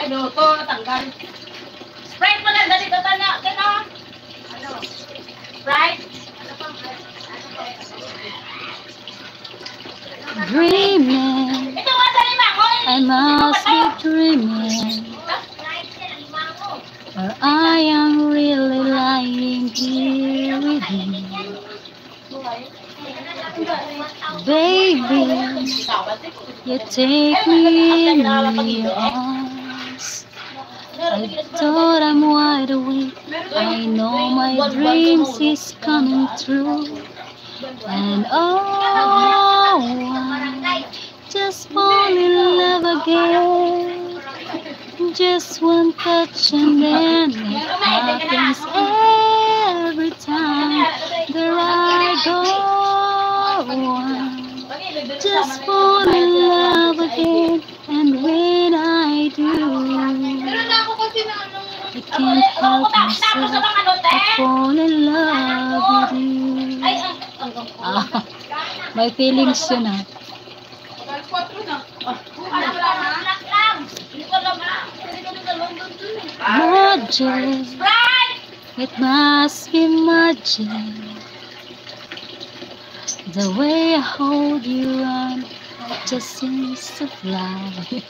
Ay, luto, natanggal. Sprite mo lang, dali, tatana. Kaya ano? Sprite? Ano pang? Dreaming, Ito nga sa lima ko. I must be dreaming, or I am really lying here with you. Baby, you take me in your arms. I thought I'm wide awake. I know my dreams is coming true. And oh, I just fall in love again. Just one touch and then it happens every time that I go. I just fall in love again, and when I do, I can't help myself. I fall in love with you. Ah, may feelings yun ah. Magic, it must be magic. The way I hold you on, it just seems to fly.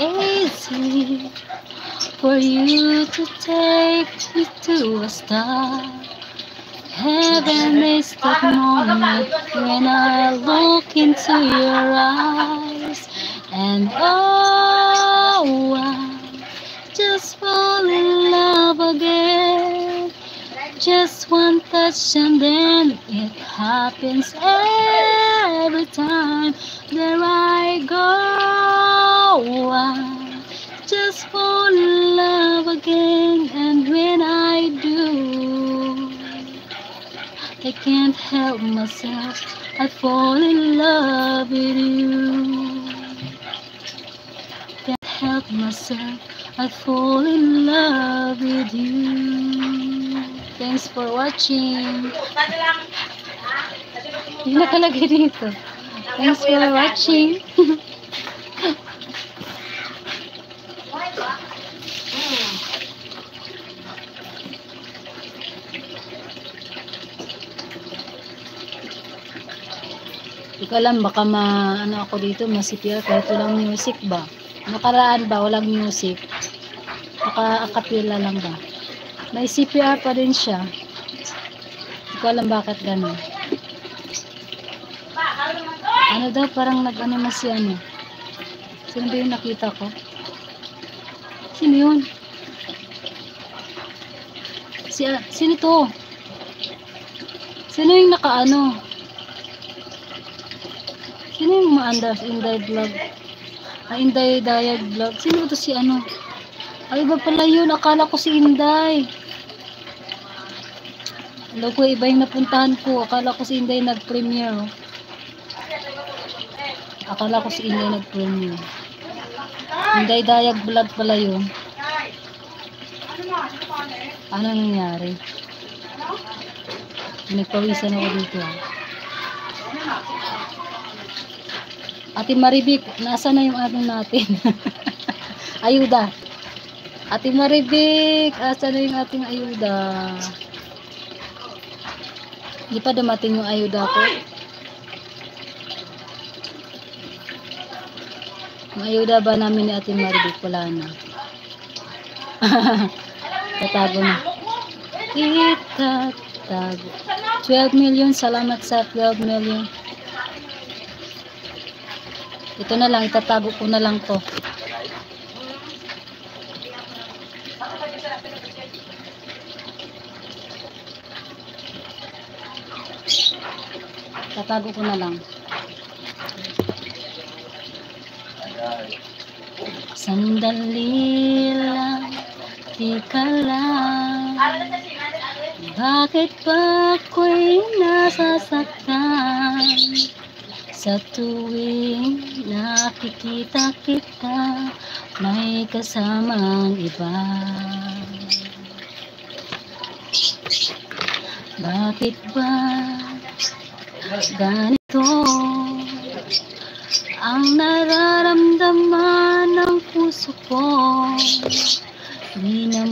Easy for you to take me to a star. Heaven is that moment when I look into your eyes. And oh, I just fall in love again. Just one touch and then it happens every time that I go. I just fall in love again, and when I do, I can't help myself. I fall in love with you. Can't help myself. I fall in love with you. Thanks for watching. Hindi nakalagay dito. Thanks for watching. Hindi ko alam, baka ano ako dito, masipir kahit walang music ba. Nakaraan ba, walang music. Baka akapila lang ba. May CPR pa din siya. Hindi ko alam bakit gano'n. Ano daw, parang nag-ano na si ano. Sino ba yung nakita ko? Sino yun? Sino to? Sino yung nakaano? Sino yung maandas? Inday vlog. Inday Dayag vlog. Sino to si ano? Ay, iba pala yun. Akala ko si Inday. Alam ko, iba yung napuntahan ko. Akala ko si Inday nag-premiere. Oh. Akala ko si Inday nag-premiere. Inday Dayag vlog pala yun. Ano nangyari? Nagpawisan ako dito. Ate Maribik, nasa na yung ano natin? Ayuda. Ate Maribik, asa na yung ating ayuda? Hindi pa dumating yung ayuda ko. Yung ayuda ba namin ni Ate Maribik? Wala na. Tatago na. Itatago. 12 million. Salamat sa 12 million. Ito na lang. Itatago ko na lang to. Tatago ko na lang. Sandali lang, tika lang. Bakit ba ako'y nasasaktan? Sa tuwing nakikita kita, may kasamang iba. Bakit ba ganito ang nararamdaman puso ko. Di na